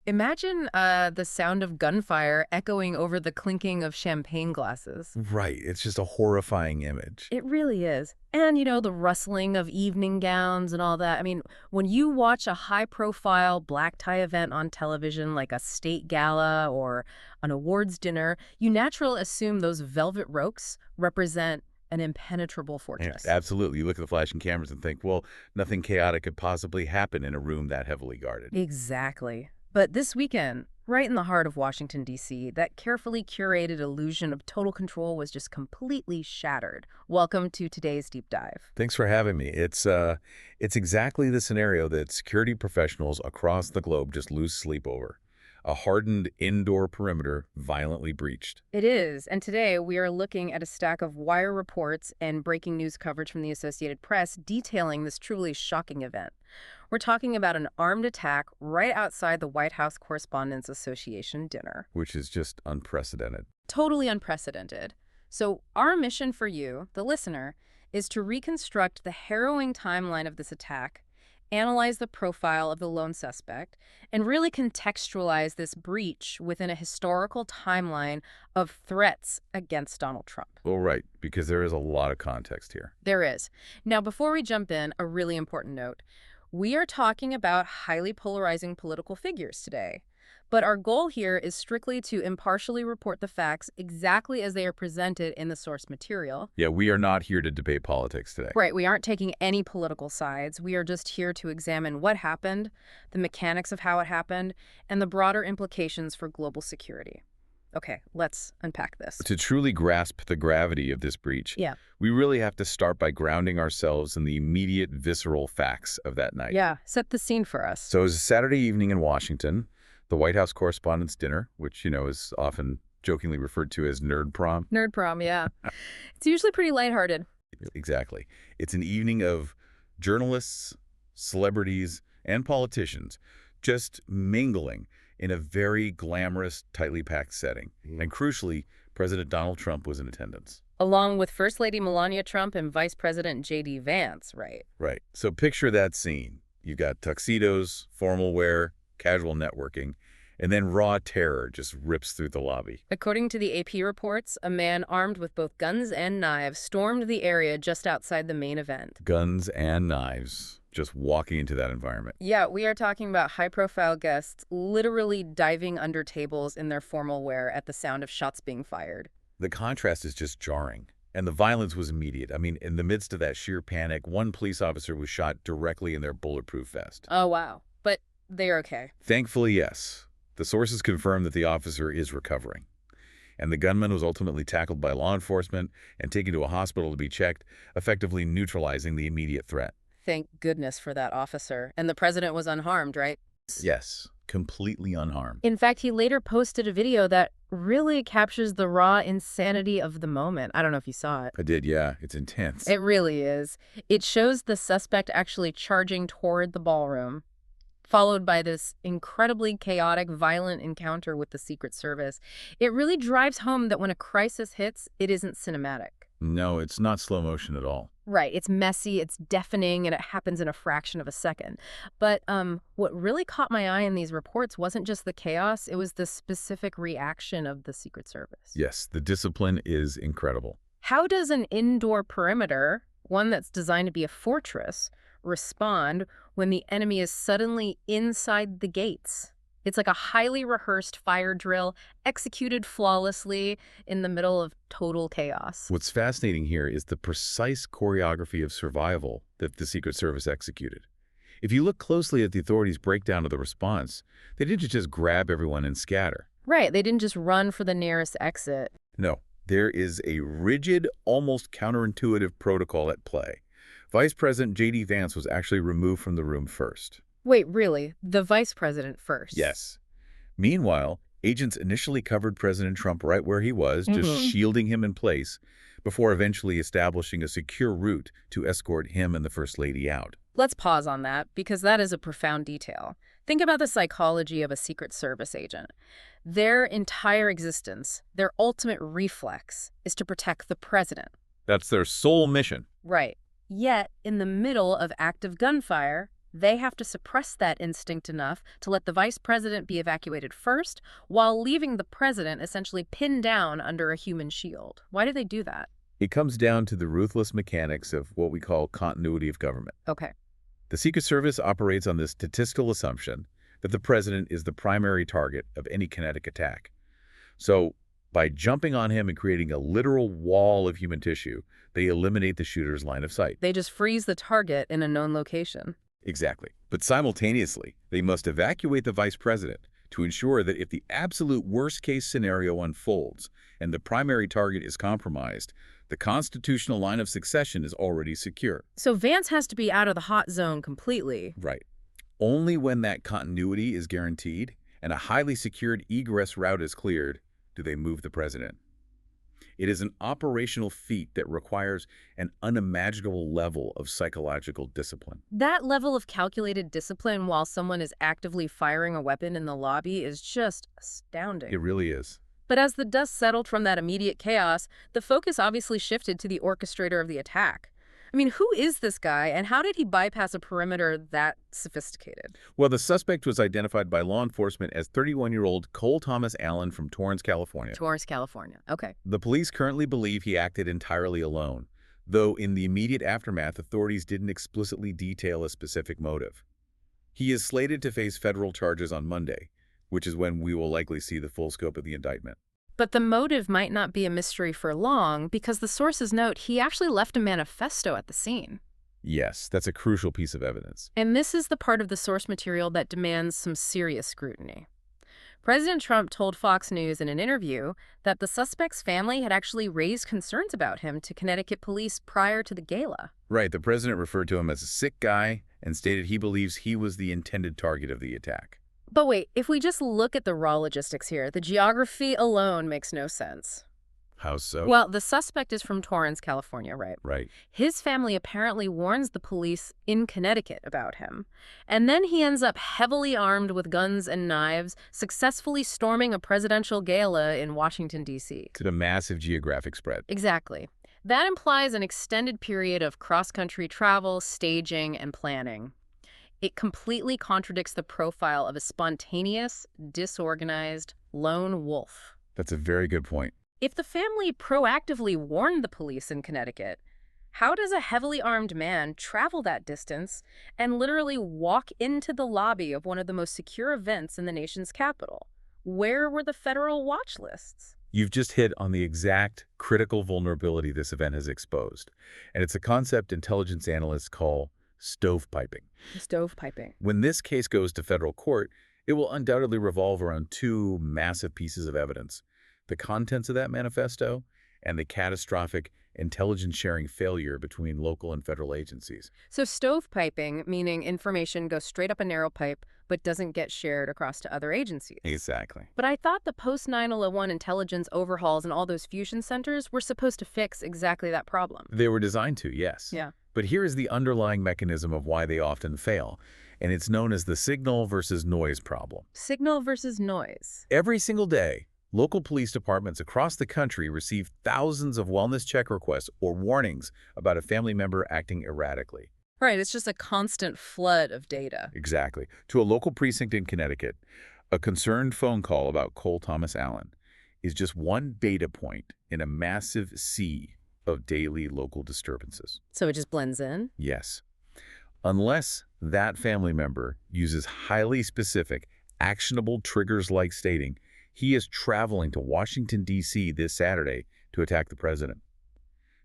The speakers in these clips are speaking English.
Imagine the sound of gunfire echoing over the clinking of champagne glasses. Right. It's just a horrifying image. It really is. And, the rustling of evening gowns and all that. I mean, when you watch a high-profile black tie event on television, like a state gala or an awards dinner, you naturally assume those velvet ropes represent an impenetrable Yeah, fortress. absolutely. You look at the flashing cameras and think, well, nothing chaotic could possibly happen in a room that heavily guarded. Exactly. But this weekend, right in the heart of Washington, D.C., that carefully curated illusion of total control was just completely shattered. Welcome to today's deep dive. Thanks for having me. It's exactly the scenario that security professionals across the globe just lose sleep over. A hardened indoor perimeter violently breached. It is, and today we are looking at a stack of wire reports and breaking news coverage from the Associated Press detailing this truly shocking event. We're talking about an armed attack right outside the White House Correspondents Association dinner. Which is just unprecedented. Totally unprecedented. So our mission for you, the listener, is to reconstruct the harrowing timeline of this attack, analyze the profile of the lone suspect, and really contextualize this breach within a historical timeline of threats against Donald Trump. Well, right, because there is a lot of context here. There is. Now, before we jump in, a really important note. We are talking about highly polarizing political figures today. But our goal here is strictly to impartially report the facts exactly as they are presented in the source material. Yeah, we are not here to debate politics today. Right, we aren't taking any political sides. We are just here to examine what happened, the mechanics of how it happened, and the broader implications for global security. Okay, let's unpack this. To truly grasp the gravity of this breach, Yeah. we really have to start by grounding ourselves in the immediate visceral facts of that night. Yeah, set the scene for us. So it was a Saturday evening in Washington, the White House Correspondents' Dinner, which, is often jokingly referred to as nerd prom. Nerd prom, yeah. It's usually pretty lighthearted. Exactly. It's an evening of journalists, celebrities, and politicians just mingling in a very glamorous, tightly packed setting. And crucially, President Donald Trump was in attendance. Along with First Lady Melania Trump and Vice President J.D. Vance, right? Right. So picture that scene. You've got tuxedos, formal wear, casual networking, and then raw terror just rips through the lobby. According to the AP reports, a man armed with both guns and knives stormed the area just outside the main event. Guns and knives, just walking into that environment. Yeah, we are talking about high-profile guests literally diving under tables in their formal wear at the sound of shots being fired. The contrast is just jarring. And the violence was immediate. I mean, in the midst of that sheer panic, one police officer was shot directly in their bulletproof vest. Oh, wow. But they're okay. Thankfully, yes. The sources confirm that the officer is recovering. And the gunman was ultimately tackled by law enforcement and taken to a hospital to be checked, effectively neutralizing the immediate threat. Thank goodness for that officer. And the president was unharmed, right? Yes, completely unharmed. In fact, he later posted a video that really captures the raw insanity of the moment. I don't know if you saw it. I did, yeah. It's intense. It really is. It shows the suspect actually charging toward the ballroom, followed by this incredibly chaotic, violent encounter with the Secret Service. It really drives home that when a crisis hits, it isn't cinematic. No, it's not slow motion at all. Right. It's messy, it's deafening, and it happens in a fraction of a second. But what really caught my eye in these reports wasn't just the chaos, it was the specific reaction of the Secret Service. Yes, the discipline is incredible. How does an indoor perimeter, one that's designed to be a fortress, respond when the enemy is suddenly inside the gates? It's like a highly rehearsed fire drill executed flawlessly in the middle of total chaos. What's fascinating here is the precise choreography of survival that the Secret Service executed. If you look closely at the authorities' breakdown of the response, they didn't just grab everyone and scatter. Right, they didn't just run for the nearest exit. No, there is a rigid, almost counterintuitive protocol at play. Vice President J.D. Vance was actually removed from the room first. Wait, really? The vice president first? Yes. Meanwhile, agents initially covered President Trump right where he was, just shielding him in place, before eventually establishing a secure route to escort him and the First Lady out. Let's pause on that, because that is a profound detail. Think about the psychology of a Secret Service agent. Their entire existence, their ultimate reflex, is to protect the president. That's their sole mission. Right. Yet, in the middle of active gunfire, they have to suppress that instinct enough to let the vice president be evacuated first, while leaving the president essentially pinned down under a human shield. Why do they do that? It comes down to the ruthless mechanics of what we call continuity of government. Okay. The Secret Service operates on this statistical assumption that the president is the primary target of any kinetic attack. So, by jumping on him and creating a literal wall of human tissue, they eliminate the shooter's line of sight. They just freeze the target in a known location. Exactly. But simultaneously, they must evacuate the vice president to ensure that if the absolute worst-case scenario unfolds and the primary target is compromised, the constitutional line of succession is already secure. So Vance has to be out of the hot zone completely. Right. Only when that continuity is guaranteed and a highly secured egress route is cleared do they move the president. It is an operational feat that requires an unimaginable level of psychological discipline. That level of calculated discipline while someone is actively firing a weapon in the lobby is just astounding. It really is. But as the dust settled from that immediate chaos, the focus obviously shifted to the orchestrator of the attack. I mean, who is this guy, and how did he bypass a perimeter that sophisticated? Well, the suspect was identified by law enforcement as 31-year-old Cole Thomas Allen from Torrance, California. Torrance, California. Okay. The police currently believe he acted entirely alone, though in the immediate aftermath, authorities didn't explicitly detail a specific motive. He is slated to face federal charges on Monday, which is when we will likely see the full scope of the indictment. But the motive might not be a mystery for long, because the sources note he actually left a manifesto at the scene. Yes, that's a crucial piece of evidence. And this is the part of the source material that demands some serious scrutiny. President Trump told Fox News in an interview that the suspect's family had actually raised concerns about him to Connecticut police prior to the gala. Right, the president referred to him as a sick guy and stated he believes he was the intended target of the attack. But wait, if we just look at the raw logistics here, the geography alone makes no sense. How so? Well, the suspect is from Torrance, California, right? Right. His family apparently warns the police in Connecticut about him. And then he ends up heavily armed with guns and knives, successfully storming a presidential gala in Washington, D.C. To the massive geographic spread. Exactly. That implies an extended period of cross-country travel, staging, and planning. It completely contradicts the profile of a spontaneous, disorganized lone wolf. That's a very good point. If the family proactively warned the police in Connecticut, how does a heavily armed man travel that distance and literally walk into the lobby of one of the most secure events in the nation's capital? Where were the federal watch lists? You've just hit on the exact critical vulnerability this event has exposed. And it's a concept intelligence analysts call stovepiping. Stovepiping. When this case goes to federal court, it will undoubtedly revolve around two massive pieces of evidence: the contents of that manifesto and the catastrophic intelligence sharing failure between local and federal agencies. So stovepiping, meaning information goes straight up a narrow pipe but doesn't get shared across to other agencies. Exactly. But I thought the post-9/11 intelligence overhauls and all those fusion centers were supposed to fix exactly that problem. They were designed to, yes. Yeah. But here is the underlying mechanism of why they often fail, and it's known as the signal versus noise problem. Signal versus noise. Every single day, local police departments across the country receive thousands of wellness check requests or warnings about a family member acting erratically. Right, it's just a constant flood of data. Exactly. To a local precinct in Connecticut, a concerned phone call about Cole Thomas Allen is just one data point in a massive sea of daily local disturbances. So it just blends in? Yes. Unless that family member uses highly specific, actionable triggers like stating, he is traveling to Washington, D.C. this Saturday to attack the president.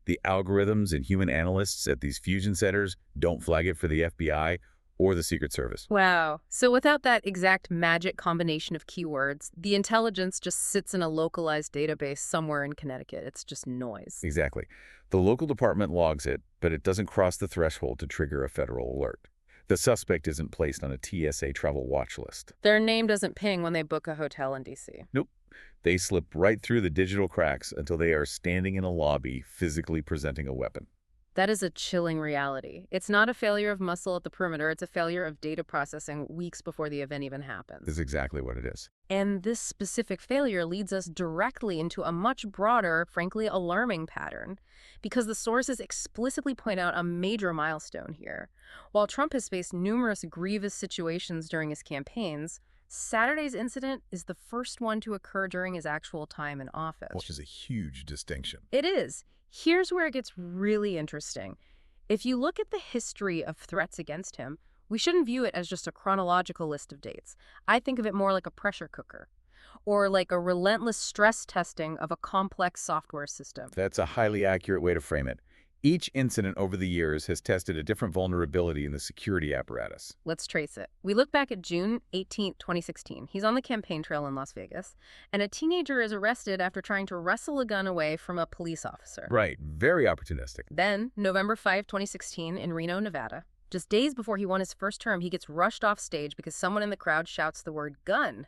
The algorithms and human analysts at these fusion centers don't flag it for the FBI or the Secret Service. Wow. So without that exact magic combination of keywords, the intelligence just sits in a localized database somewhere in Connecticut. It's just noise. Exactly. The local department logs it, but it doesn't cross the threshold to trigger a federal alert. The suspect isn't placed on a TSA travel watch list. Their name doesn't ping when they book a hotel in D.C. Nope. They slip right through the digital cracks until they are standing in a lobby physically presenting a weapon. That is a chilling reality. It's not a failure of muscle at the perimeter, it's a failure of data processing weeks before the event even Is happens. exactly what it is. And this specific failure leads us directly into a much broader, frankly alarming pattern, because the sources explicitly point out a major milestone here. While Trump has faced numerous grievous situations during his campaigns, Saturday's incident is the first one to occur during his actual time in office. Which is a huge distinction. It is. Here's where it gets really interesting. If you look at the history of threats against him, we shouldn't view it as just a chronological list of dates. I think of it more like a pressure cooker, or like a relentless stress testing of a complex software system. That's a highly accurate way to frame it. Each incident over the years has tested a different vulnerability in the security apparatus. Let's trace it. We look back at June 18, 2016. He's on the campaign trail in Las Vegas, and a teenager is arrested after trying to wrestle a gun away from a police officer. Right, very opportunistic. Then, November 5, 2016, in Reno, Nevada, just days before he won his first term, he gets rushed off stage because someone in the crowd shouts the word gun.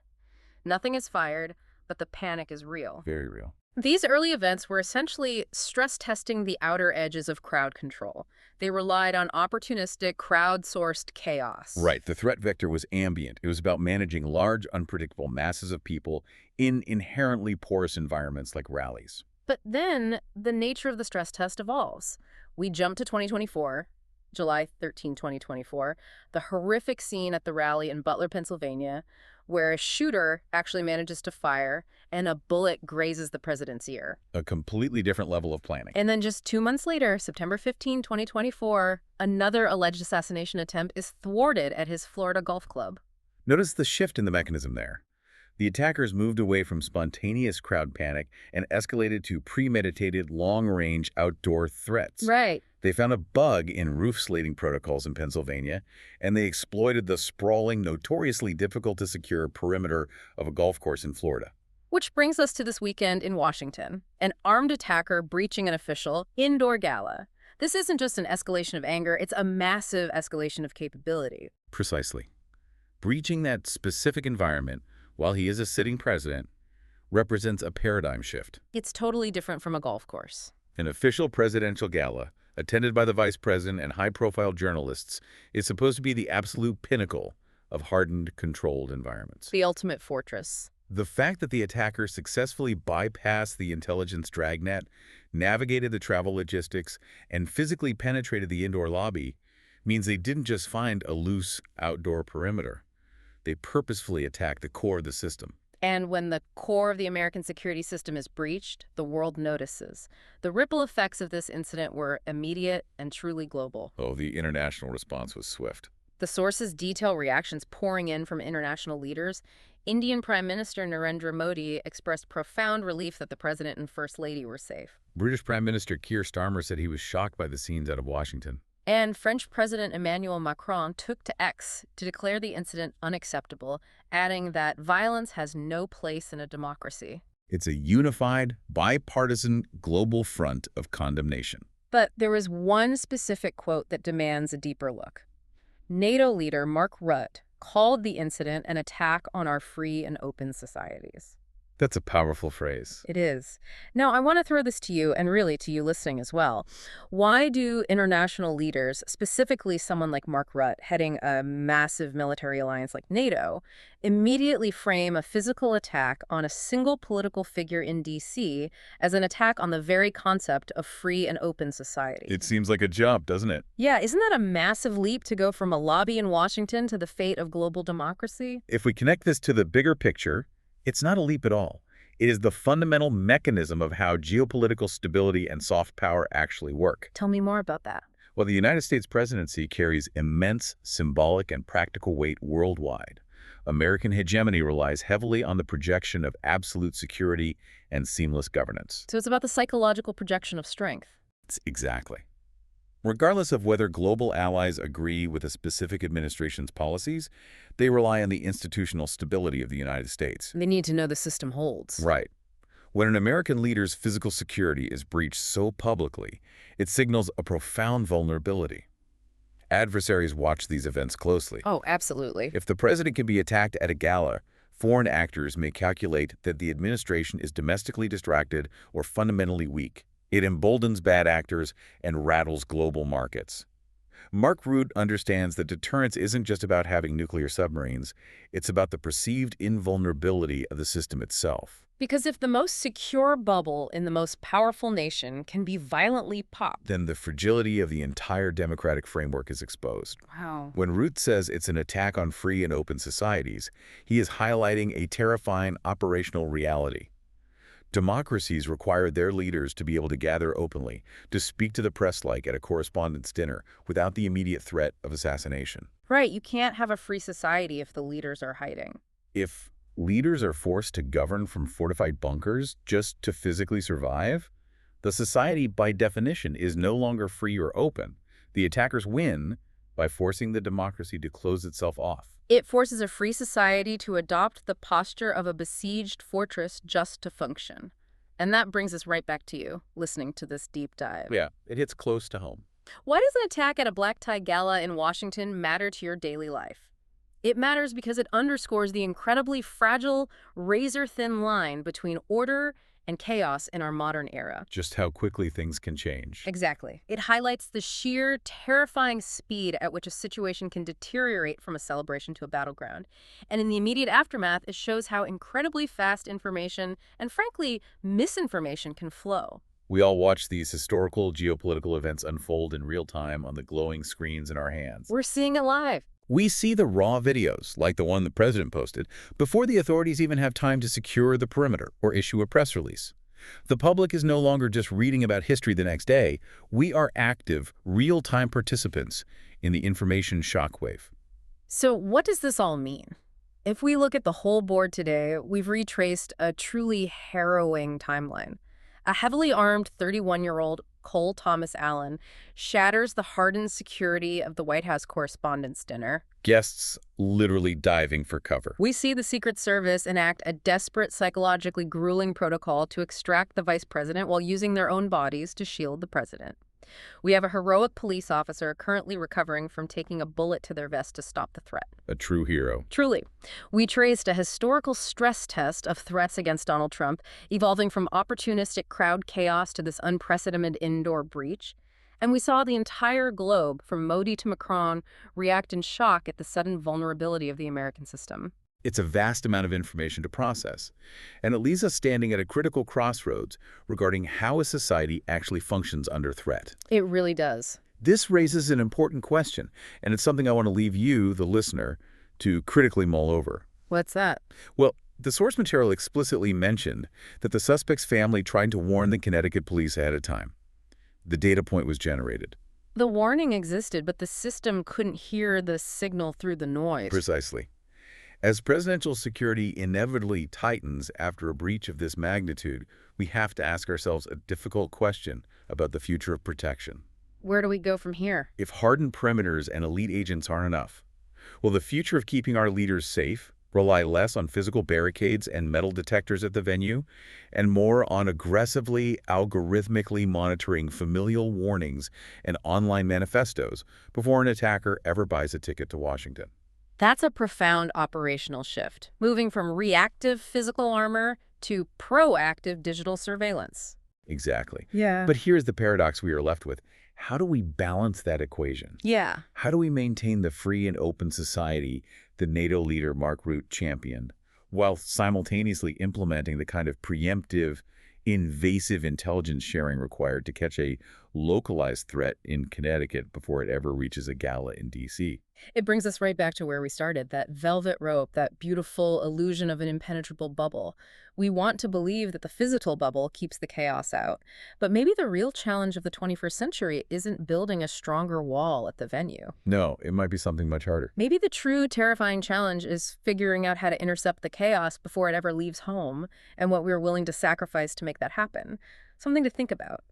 Nothing is fired, but the panic is real. Very real. These early events were essentially stress testing the outer edges of crowd control. They relied on opportunistic, crowd-sourced chaos. Right, the threat vector was ambient. It was about managing large, unpredictable masses of people in inherently porous environments like rallies. But then, the nature of the stress test evolves. We jump to 2024, July 13, 2024, the horrific scene at the rally in Butler, Pennsylvania, where a shooter actually manages to fire and a bullet grazes the president's ear. A completely different level of planning. And then just 2 months later, September 15, 2024, another alleged assassination attempt is thwarted at his Florida golf club. Notice the shift in the mechanism there. The attackers moved away from spontaneous crowd panic and escalated to premeditated, long-range outdoor threats. Right. They found a bug in roof slating protocols in Pennsylvania, and they exploited the sprawling, notoriously difficult-to-secure perimeter of a golf course in Florida. Which brings us to this weekend in Washington, an armed attacker breaching an official indoor gala. This isn't just an escalation of anger, it's a massive escalation of capability. Precisely. Breaching that specific environment while he is a sitting president represents a paradigm shift. It's totally different from a golf course. An official presidential gala, attended by the vice president and high-profile journalists, is supposed to be the absolute pinnacle of hardened, controlled environments. The ultimate fortress. The fact that the attacker successfully bypassed the intelligence dragnet, navigated the travel logistics, and physically penetrated the indoor lobby means they didn't just find a loose outdoor perimeter. They purposefully attacked the core of the system. And when the core of the American security system is breached, the world notices. The ripple effects of this incident were immediate and truly global. Oh, the international response was swift. The sources detail reactions pouring in from international leaders. Indian Prime Minister Narendra Modi expressed profound relief that the president and first lady were safe. British Prime Minister Keir Starmer said he was shocked by the scenes out of Washington. And French President Emmanuel Macron took to X to declare the incident unacceptable, adding that violence has no place in a democracy. It's a unified, bipartisan, global front of condemnation. But there was one specific quote that demands a deeper look. NATO leader Mark Rutte called the incident an attack on our free and open societies. That's a powerful phrase. It is. Now, I want to throw this to you, and really to you listening as well. Why do international leaders, specifically someone like Mark Rutte, heading a massive military alliance like NATO, immediately frame a physical attack on a single political figure in D.C. as an attack on the very concept of free and open society? It seems like a jump, doesn't it? Yeah, isn't that a massive leap to go from a lobby in Washington to the fate of global democracy? If we connect this to the bigger picture, it's not a leap at all. It is the fundamental mechanism of how geopolitical stability and soft power actually work. Tell me more about that. Well, the United States presidency carries immense symbolic and practical weight worldwide. American hegemony relies heavily on the projection of absolute security and seamless governance. So it's about the psychological projection of strength. Exactly. Regardless of whether global allies agree with a specific administration's policies, they rely on the institutional stability of the United States. They need to know the system holds. Right. When an American leader's physical security is breached so publicly, it signals a profound vulnerability. Adversaries watch these events closely. Oh, absolutely. If the president can be attacked at a gala, foreign actors may calculate that the administration is domestically distracted or fundamentally weak. It emboldens bad actors and rattles global markets. Mark Root understands that deterrence isn't just about having nuclear submarines, it's about the perceived invulnerability of the system itself. Because if the most secure bubble in the most powerful nation can be violently popped. Then the fragility of the entire democratic framework is exposed. Wow. When Root says it's an attack on free and open societies, he is highlighting a terrifying operational reality. Democracies require their leaders to be able to gather openly, to speak to the press like at a correspondence dinner, without the immediate threat of assassination. Right, you can't have a free society if the leaders are hiding. If leaders are forced to govern from fortified bunkers just to physically survive, the society, by definition, is no longer free or open. The attackers win by forcing the democracy to close itself off. It forces a free society to adopt the posture of a besieged fortress just to function. And that brings us right back to you, listening to this deep dive. Yeah, it hits close to home. Why does an attack at a black tie gala in Washington matter to your daily life? It matters because it underscores the incredibly fragile, razor-thin line between order and chaos in our modern era. Just how quickly things can change. Exactly. It highlights the sheer, terrifying speed at which a situation can deteriorate from a celebration to a battleground. And in the immediate aftermath, it shows how incredibly fast information and, frankly, misinformation can flow. We all watch these historical geopolitical events unfold in real time on the glowing screens in our hands. We're seeing it live. We see the raw videos, like the one the president posted, before the authorities even have time to secure the perimeter or issue a press release. The public is no longer just reading about history the next day. We are active, real-time participants in the information shockwave. So what does this all mean? If we look at the whole board today, we've retraced a truly harrowing timeline. A heavily armed 31-year-old Cole Thomas Allen shatters the hardened security of the White House Correspondents' Dinner. Guests literally diving for cover. We see the Secret Service enact a desperate, psychologically grueling protocol to extract the vice president while using their own bodies to shield the president. We have a heroic police officer currently recovering from taking a bullet to their vest to stop the threat. A true hero. Truly. We traced a historical stress test of threats against Donald Trump, evolving from opportunistic crowd chaos to this unprecedented indoor breach. And we saw the entire globe, from Modi to Macron, react in shock at the sudden vulnerability of the American system. It's a vast amount of information to process, and it leaves us standing at a critical crossroads regarding how a society actually functions under threat. It really does. This raises an important question, and it's something I want to leave you, the listener, to critically mull over. What's that? Well, the source material explicitly mentioned that the suspect's family tried to warn the Connecticut police ahead of time. The data point was generated. The warning existed, but the system couldn't hear the signal through the noise. Precisely. As presidential security inevitably tightens after a breach of this magnitude, we have to ask ourselves a difficult question about the future of protection. Where do we go from here? If hardened perimeters and elite agents aren't enough, will the future of keeping our leaders safe rely less on physical barricades and metal detectors at the venue, and more on aggressively, algorithmically monitoring familial warnings and online manifestos before an attacker ever buys a ticket to Washington? That's a profound operational shift, moving from reactive physical armor to proactive digital surveillance. Exactly. Yeah. But here's the paradox we are left with. How do we balance that equation? Yeah. How do we maintain the free and open society the NATO leader Mark Root championed, while simultaneously implementing the kind of preemptive, invasive intelligence sharing required to catch a localized threat in Connecticut before it ever reaches a gala in D.C.? It brings us right back to where we started, that velvet rope, that beautiful illusion of an impenetrable bubble. We want to believe that the physical bubble keeps the chaos out. But maybe the real challenge of the 21st century isn't building a stronger wall at the venue. No, it might be something much harder. Maybe the true terrifying challenge is figuring out how to intercept the chaos before it ever leaves home, and what we're willing to sacrifice to make that happen. Something to think about.